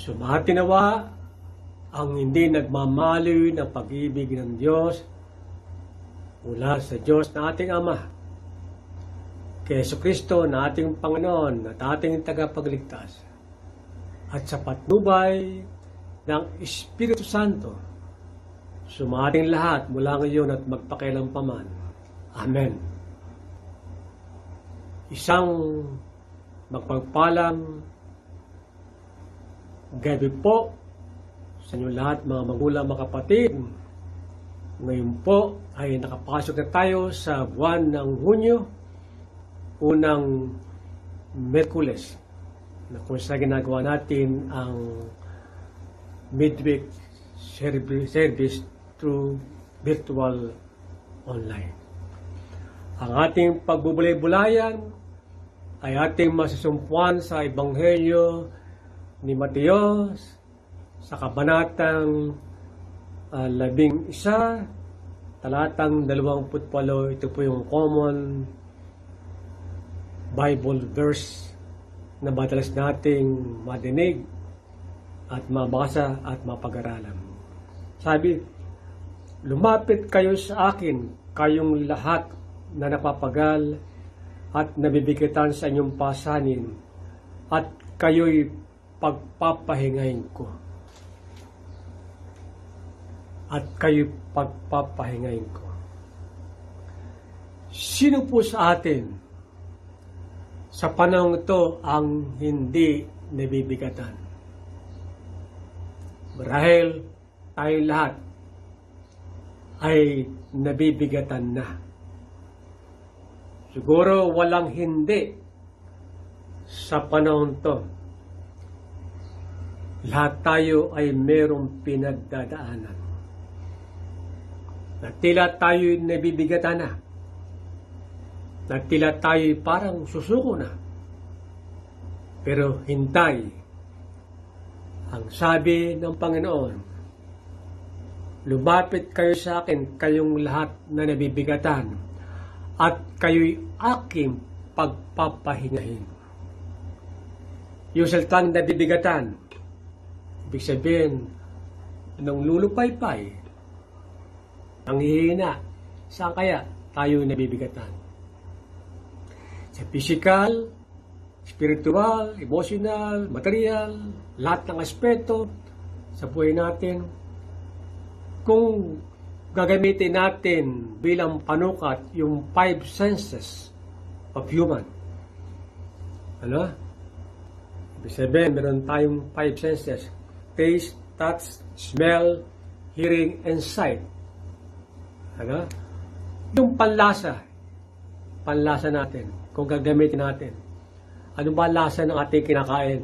Sumati nawa ang hindi nagmamaliw ng pag-ibig ng Diyos mula sa Diyos na ating Ama, kay Jesucristo na ating Panginoon at ating tagapagligtas, at sa patnubay ng Espiritu Santo, sumating lahat mula ngayon at magpakailanpaman. Amen. Isang magpagpalang gabi po sa inyo lahat, mga magulang, mga kapatid. Ngayon po ay nakapasok na tayo sa buwan ng Hunyo, unang Miyerkules, na kung sa ginagawa natin ang midweek service through virtual online. Ang ating pagbubulay-bulayan ay ating masusumpuan sa Ebanghelyo ni Mateos sa kabanatang 11, talatang 28. Ito po yung common Bible verse na madalas nating madinig at mabasa at mapag-aralan. Sabi, lumapit kayo sa akin, kayong lahat na napapagal at nabibigatan sa inyong pasanin, at kayo'y pagpapahingahin ko. At kayo'y pagpapahingahin ko. Sino po sa atin sa panahon ito ang hindi nabibigatan? Marahil tayo lahat ay nabibigatan na. Siguro walang hindi sa panahon ito. Lahat tayo ay merong pinagdadaanan. Na tila tayo nabibigatan na. Na tila tayo parang susuko na. Pero hintay. Ang sabi ng Panginoon, lumapit kayo sa akin, kayong lahat na nabibigatan, at kayo'y aking pagpapahingahin. Yung salitang nabibigatan, ibig sabihin, nang lulupay-pay, ang hihina, saan kaya tayo nabibigatan? Sa physical, spiritual, emotional, material, lahat ng aspeto sa buhay natin. Kung gagamitin natin bilang panukat yung 5 senses of human, ano? Ibig sabihin, meron tayong 5 senses: taste, touch, smell, hearing, and sight. Ano? Yung panlasa natin, kung gagamitin natin. Ano ba lasa ng ating kinakain?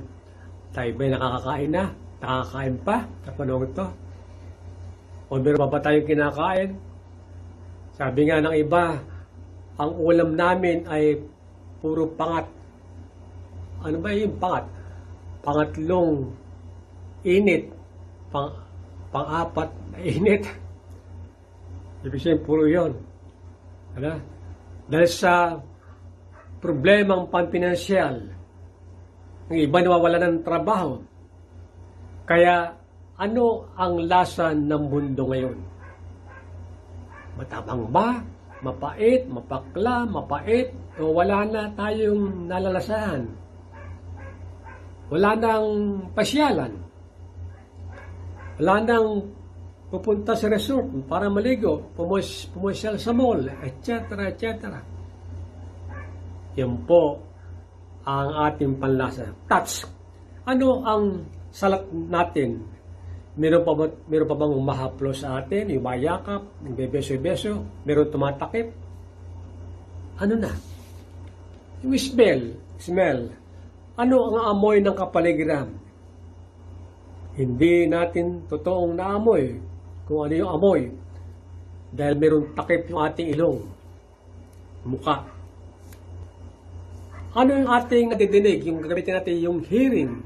Tayo ba'y nakakakain na? Nakakakain pa sa panahon ito? O meron pa ba tayong kinakain? Sabi nga ng iba, ang ulam namin ay puro pangat. Ano ba yung pangat? Pangatlong init. Pang-apat na init. Ibig sabihin, puro yun. Ano? Dahil sa problemang pampinansyal, ang iba nawawala ng trabaho. Kaya, ano ang lasa ng mundo ngayon? Matabang ba? Mapait? Mapakla? Mapait? O wala na tayong nalalasahan? Wala nang pasyalan? Wala nang pupunta sa resort para maligo, pumasyal sa mall, etc., etc. Yan po ang ating panlasa. Touch. Ano ang salat natin? Meron pa bang umahaplo sa atin, yung mayakap, yung bebeso-beso, meron tumatakip? Ano na? Yung smell. Ano ang amoy ng kapaligiran? Hindi natin totoong naamoy kung ano yung amoy, dahil meron takip yung ating ilong, muka. Ano yung ating nadidinig? Yung gagamitin natin yung hearing.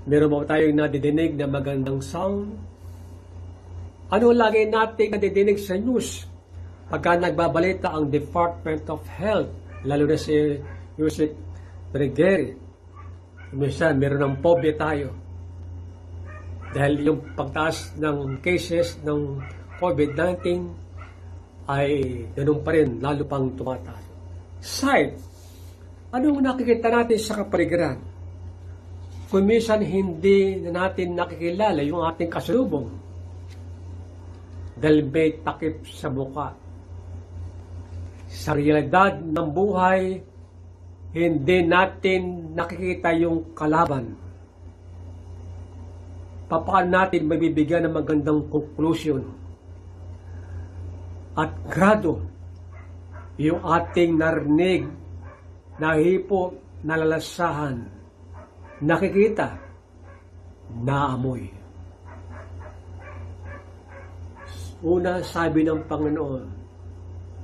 Meron ba tayong nadidinig na magandang sound? Ano lagi natin nadidinig sa news? Pagka nagbabalita ang Department of Health, lalo na si Yusek Bergeri, minsan meron ng phobia tayo. Dahil yung pagtaas ng cases ng COVID-19 ay ganun pa rin, lalo pang tumataas. Sight. Anong nakikita natin sa kapaligiran? Kung minsan hindi na natin nakikilala yung ating kasalubong dahil may takip sa muka. Sa realidad ng buhay, hindi natin nakikita yung kalaban. Paano natin mabibigyan ng magandang conclusion at grado yung ating narinig, nahipo, nalalasahan, nakikita, naamoy. Una, sabi ng Panginoon,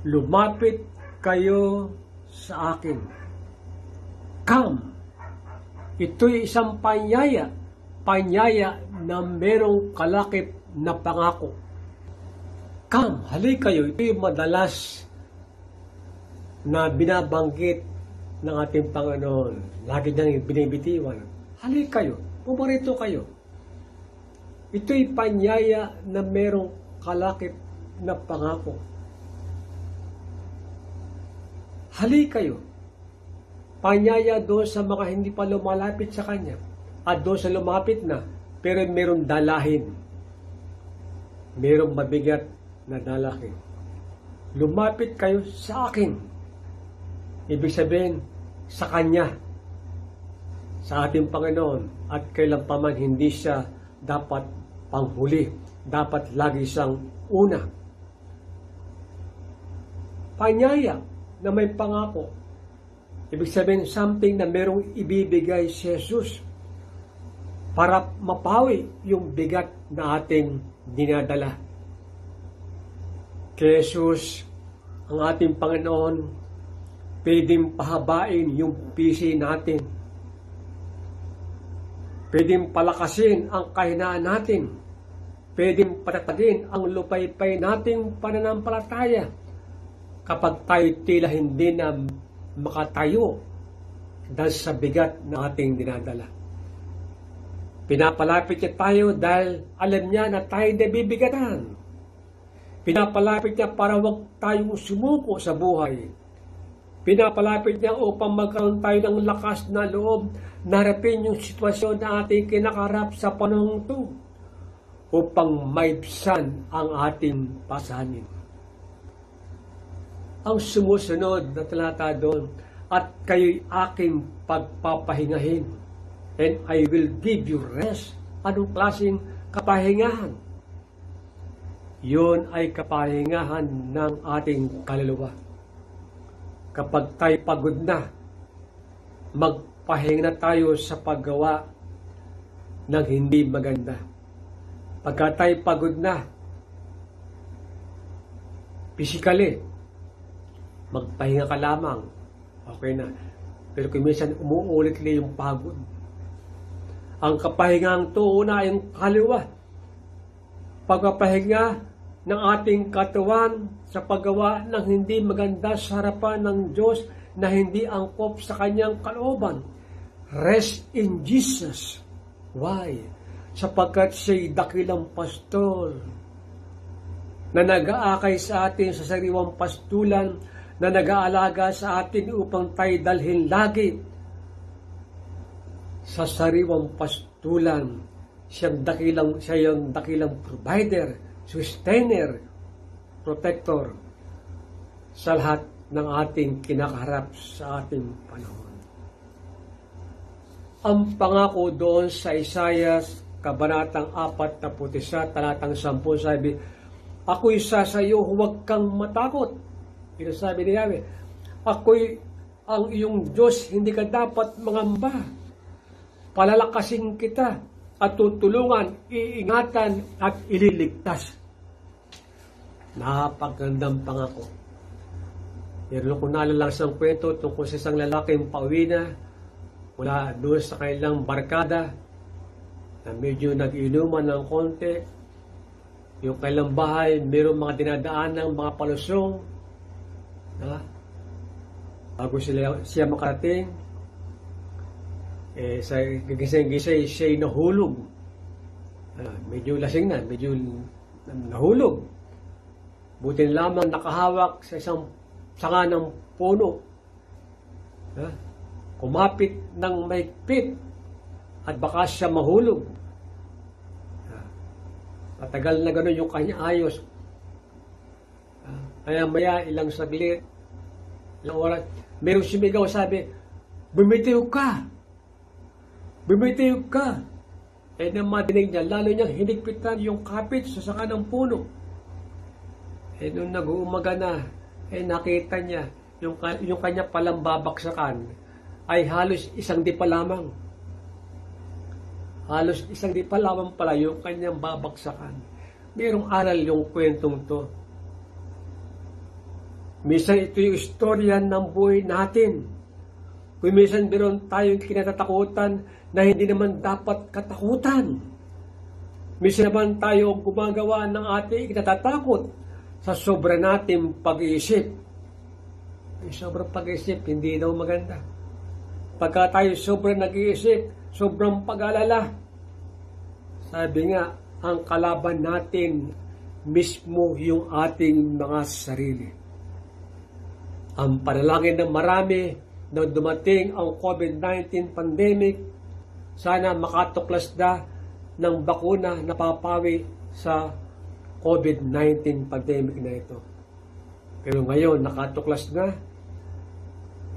lumapit kayo sa akin. Come. Ito'y isang panyaya na merong kalakip na pangako. Come, halika kayo. Ito'y madalas na binabanggit ng ating Panginoon. Lagi niyang binibitiwan. Halika kayo. Pumarito kayo. Ito'y panyaya na merong kalakip na pangako. Halika kayo. Panyaya doon sa mga hindi pa lumalapit sa Kanya. At doon sa lumapit na, pero merong dalahin. Merong mabigat na dalahin. Lumapit kayo sa akin. Ibig sabihin, sa Kanya. Sa ating Panginoon. At kailan pa man hindi siya dapat panghuli. Dapat lagi siyang una. Panyaya na may pangako. Ibig sabihin, something na merong ibibigay si Jesus para mapawi yung bigat na ating dinadala. Kay Jesus, ang ating Panginoon, pwedeng pahabain yung pisi natin. Pwedeng palakasin ang kahinaan natin. Pwedeng patatagin ang lupaypay nating pananampalataya kapag tayo tila hindi na makatayo dahil sa bigat na ating dinadala. Pinapalapit niya tayo dahil alam niya na tayo nabibigatan. Pinapalapit niya para huwag tayong sumuko sa buhay. Pinapalapit niya upang magkaroon tayo ng lakas na loob na harapin yung sitwasyon na ating kinakarap sa panahong ito upang maibsan ang ating pasanin. Ang sumusunod na talata doon, at kayo'y aking pagpapahingahin, and I will give you rest. Anong klaseng kapahingahan? Yun ay kapahingahan ng ating kaluluwa. Kapag tayo pagod na, magpahinga na tayo sa paggawa ng hindi maganda. Pagka tayo pagod na, physically, magpahinga ka lamang, okay na. Pero kung minsan umuulit na yung pagod. Ang kapahingang to, una yung kaliwa. Pagpapahinga ng ating katawan sa paggawa ng hindi maganda sa harapan ng Diyos na hindi angkop sa Kanyang kalooban. Rest in Jesus. Why? Sapagkat siya'y dakilang pastor na nag-aakay sa atin sa sariwang pastulan, na nag-aalaga sa atin upang tayo dalhin lagi sa sariwang pastulan. Siya yung dakilang provider, sustainer, protector sa lahat ng ating kinakaharap sa ating panahon. Ang pangako doon sa Isaiah, Kabanatang 41, talatang 10, sabi, ako'y sasayo, huwag kang matakot. Ito sabi ni Yahweh, ako'y ang iyong Diyos, hindi ka dapat mangamba. Palalakasin kita at tutulungan, iingatan at ililigtas. Napagandang pangako. Meron ko naalala sa kwento tungkol sa isang lalaking pauwi na mula doon sa kanilang barkada na medyo nag-inuman ng konti. Yung kanilang bahay, mayroong mga dinadaan ng mga palusong. Bago siya makarating, sa gising-gising siya'y nahulog. Medyo lasing na, medyo nahulog. Buti lamang nakahawak sa isang sanga ng puno. Kumapit ng mahigpit at baka siya mahulog. Matagal na gano'n yung kanya ayos. Kaya maya ilang saglit, ilang oras, merong sumigaw, sabi, bumitiw ka! Bumitiw ka! Nang madinig niya, lalo niyang hinigpitan yung kapit sa sanga ng puno. Nung nag-uumaga na, nakita niya, yung kanya palang babaksakan, ay halos isang di pa lamang. Halos isang di pa lamang pala yung kanyang babaksakan. Mayroong aral yung kwentong to. Minsan ito yung istorya ng buhay natin. Kung minsan meron tayong kinatatakutan na hindi naman dapat katakutan. Minsan naman tayo gumagawa ng ating kinatatakot sa sobra nating pag-iisip. Sobrang pag-iisip, hindi daw maganda. Pagka tayo sobrang nag-iisip, sobrang pag-alala, sabi nga, ang kalaban natin mismo yung ating mga sarili. Ang panalangin ng marami na dumating ang COVID-19 pandemic, sana makatuklas na ng bakuna na papawi sa COVID-19 pandemic na ito. Pero ngayon, nakatuklas na.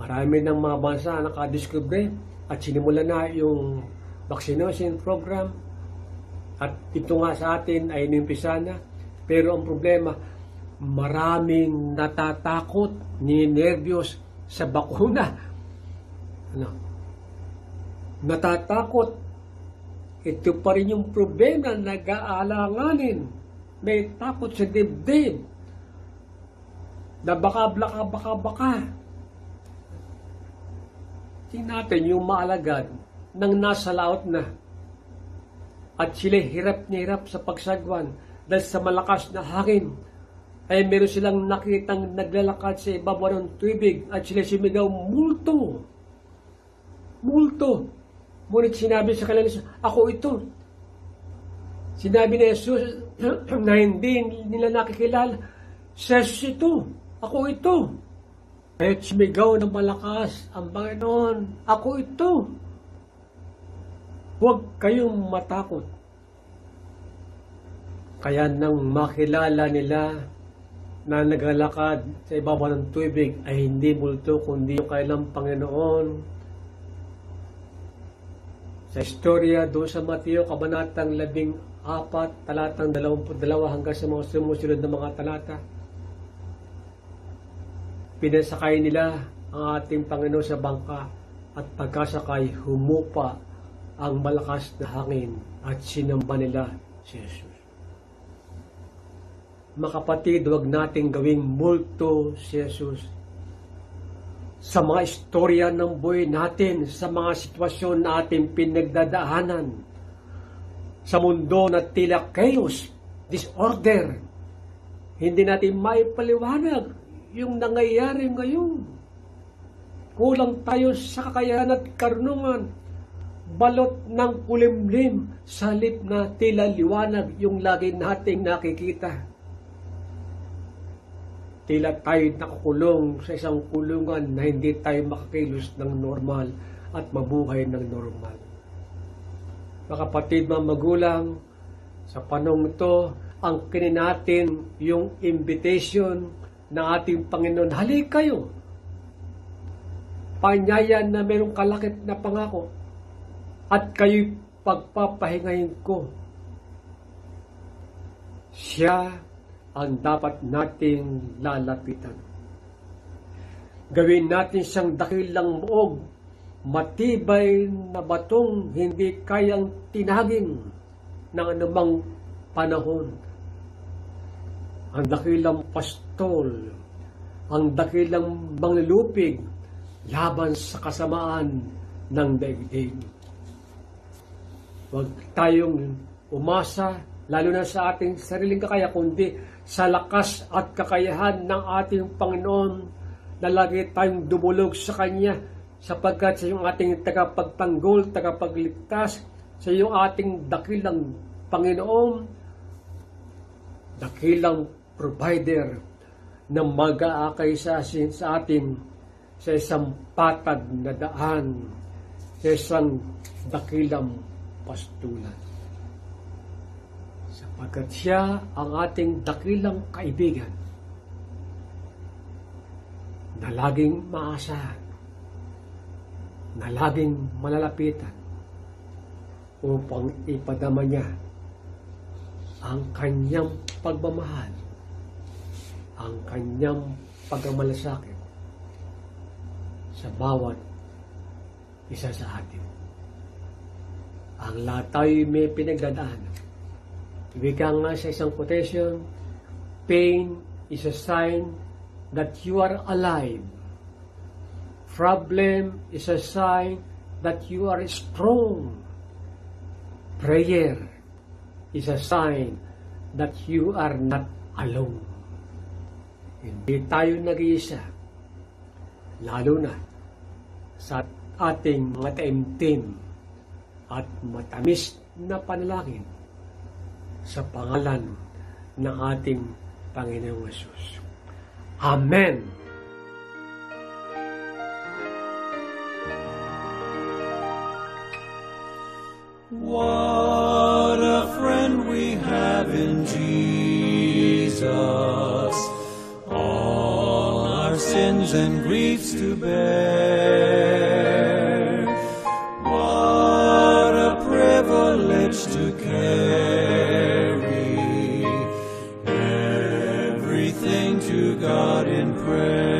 Marami ng mga bansa nakadiskubre at sinimula na yung vaccination program. At ito nga sa atin ay inimpisa na. Pero ang problema, maraming natatakot, ninerbiyos sa bakuna. Natatakot. Ito pa rin yung problema na nag-aalanganin. May takot sa dibdib. Na baka. Tingnan natin yung maalagad nang nasa laot na. At sila hirap na hirap sa pagsagwan dahil sa malakas na hangin. Ay meron silang nakitang naglalakad sa ibabaw ng tubig at sila sumigaw, multo! Multo! Ngunit sinabi sa kanila, ako ito. Sinabi ni Jesus na hindi nila nakikilala, Jesus ito, ako ito. At sumigaw ng malakas ang Panginoon, ako ito. Huwag kayong matakot. Kaya nang makilala nila na naglalakad sa ibabaw ng tubig ay hindi multo kundi yung kailang Panginoon. Sa istorya doon sa Mateo, kabanatang 14, talatang 22 hanggang sa mga sumusunod na mga talata, pinasakay nila ang ating Panginoon sa bangka at pagkasakay humupa ang malakas na hangin at sinamba nila si Jesus. Mga kapatid, huwag nating gawing multo si Jesus. Sa mga istorya ng buhay natin, sa mga sitwasyon na ating pinagdadaanan, sa mundo na tila chaos, disorder, hindi natin maipaliwanag yung nangyayari ngayon. Kulang tayo sa kakayahan at karunungan, balot ng kulimlim, salip na tila liwanag yung lagi nating nakikita. Tila tayo nakakulong sa isang kulungan na hindi tayo makakilos ng normal at mabuhay ng normal. Mga kapatid, mga magulang, sa panahon ito, ang kinin natin yung invitation ng ating Panginoon. Halik kayo! Panyayan na mayroong kalakip na pangako at kayo'y pagpapahingahin ko. Siya ang dapat nating lalapitan. Gawin natin siyang dakilang muog, matibay na batong hindi kayang tinaging ng anumang panahon. Ang dakilang pastol, ang dakilang manglulupig laban sa kasamaan ng daigdig. Huwag tayong umasa, lalo na sa ating sariling kakaya, kundi sa lakas at kakayahan ng ating Panginoon na lagi tayong dumulog sa Kanya sapagkat sa iyong ating tagapagtanggol, tagapagligtas, sa iyong ating dakilang Panginoon, dakilang provider na mag-aakay sa atin sa isang patag na daan, sa isang dakilang pastulan. Sapagkat siya ang ating dakilang kaibigan na laging maasahan, na laging malalapitan upang ipadama niya ang kanyang pagmamahal, ang kanyang pagmamalasakit sa bawat isa sa atin. Ang lahat tayo may pinagdadaanan. Ibig nga sa isang quotation, pain is a sign that you are alive. Problem is a sign that you are strong. Prayer is a sign that you are not alone. Hindi tayo nag-iisa, lalo na sa ating mga taimtim at matamis na panalangin sa pangalan ng ating Panginoong Hesus. Amen. What a friend we have in Jesus, all our sins and griefs to bear. What a privilege to carry everything to God in prayer.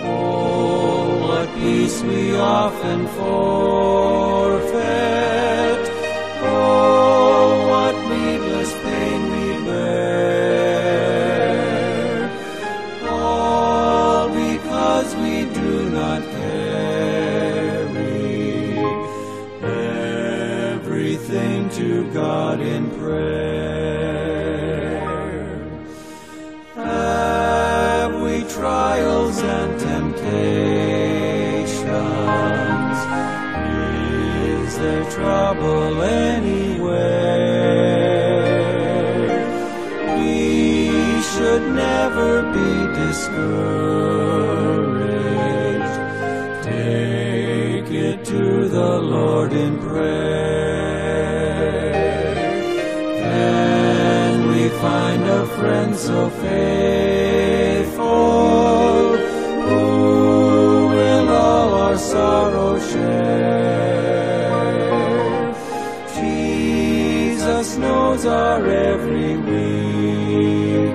Oh, what peace we often forfeit. Oh, what needless pain we bear. All because we do not carry everything to God in prayer. Have we trials and temptations? Is there trouble anywhere? We should never be discouraged. Take it to the Lord in prayer. Then we find a friend so faithful, who will all our sorrow share. Jesus knows our every weakness.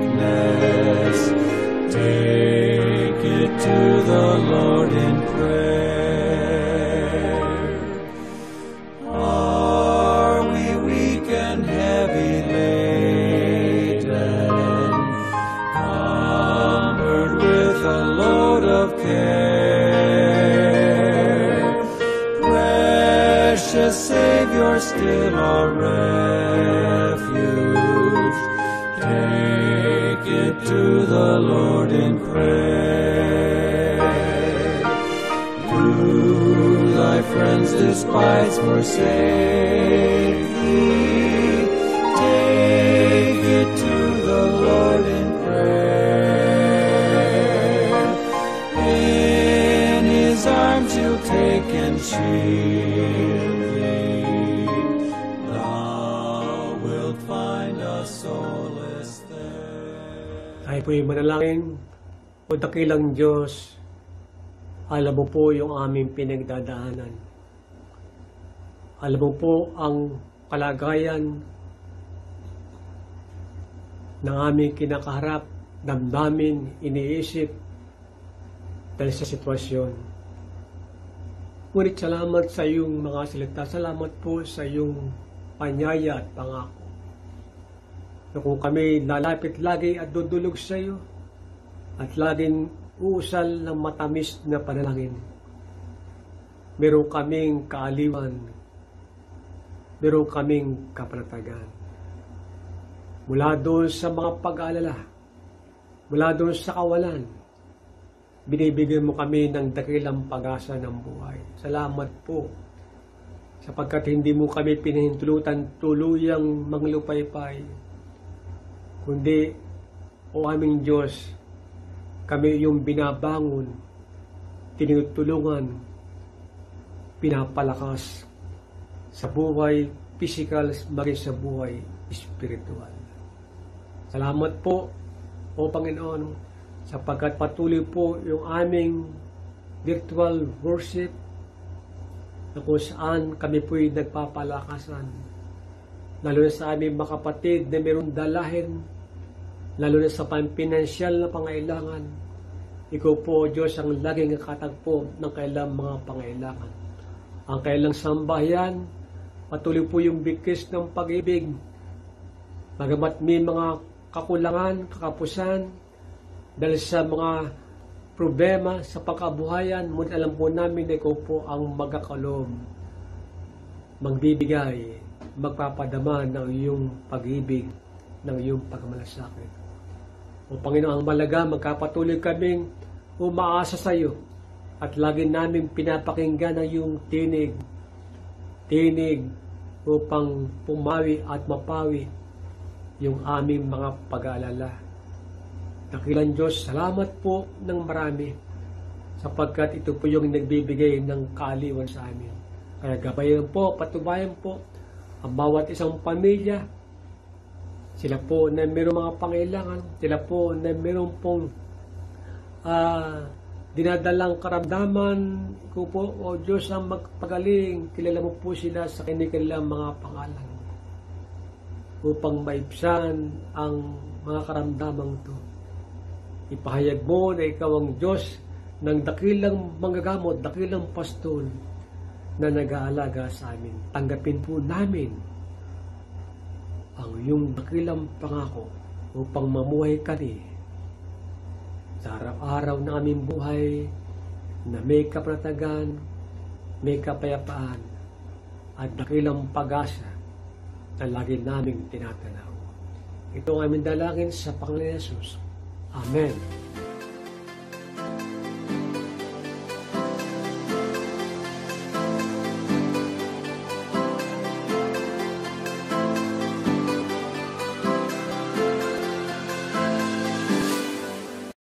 Take it to the Lord in prayer. Are we weak and heavy laden, cumbered with a load of care? Precious Savior, still our refuge. Take it to the Lord in prayer. Do thy friends despise, forsake thee? Take it to the Lord in prayer. In his arms he'll take and shield thee. Thou wilt find a solace there. Tayo po'y manalangin. O dakilang Diyos, alam mo po yung aming pinagdadaanan. Alam mo po ang kalagayan ng aming kinakaharap, damdamin, iniisip dahil sa sitwasyon. Ngunit salamat sa iyong mga salita. Salamat po sa iyong panyaya at pangako. Na kung kami lalapit lagi at dudulog sa iyo at laging uusal ng matamis na panalangin, meron kaming kaaliwan, meron kaming kapanatagan. Mula doon sa mga pag-aalala, mula doon sa kawalan, binibigyan mo kami ng dakilang pag-asa ng buhay. Salamat po sapagkat hindi mo kami pinahintulutan tuluyang manglupaypay, kundi, o aming Diyos, kami yung binabangon, tinutulungan, pinapalakas sa buhay physical, maging sa buhay spiritual. Salamat po, o Panginoon, sapagkat patuloy po yung aming virtual worship na kung saan kami po'y nagpapalakasan, lalo na sa aming mga kapatid na mayroong dalahin, lalo na sa pampinansyal na pangailangan. Ikaw po, Diyos, ang laging katagpo ng kailang mga pangailangan. Ang kailang sambahayan, patuloy po yung bigkis ng pag-ibig. Bagamat may mga kakulangan, kakapusan, dahil sa mga problema sa pagkabuhayan, ngunit alam po namin na ikaw po ang magkakaloob, magbibigay, magpapadama ng iyong pag-ibig, ng iyong pagmamalasakit. O Panginoon, ang malaga, magkapatuloy kaming umaasa sa iyo at lagi namin pinapakinggan ang iyong tinig upang pumawi at mapawi yung aming mga pag-aalala. Dakilang Diyos, salamat po ng marami sapagkat ito po yung nagbibigay ng kaaliwan sa amin. Kaya gabayan po, patubayan po ang bawat isang pamilya. Sila po na mayroong mga pangailangan, sila po na mayroong pong dinadalang karamdaman. Ikaw po, o Diyos, ang magpagaling. Kilala mo po sila sa kanilang mga pangalan upang maibsan ang mga karamdamang ito. Ipahayag mo na ikaw ang Diyos ng dakilang manggagamot, dakilang pastol na nag-aalaga sa amin. Tanggapin po namin ang iyong dakilang pangako upang mamuhay kami sa araw-araw na aming buhay na may kapanatagan, may kapayapaan, at dakilang pag-asa na lagi naming tinatanaw. Ito ang aming dalangin sa Panginoon Yesus. Amen.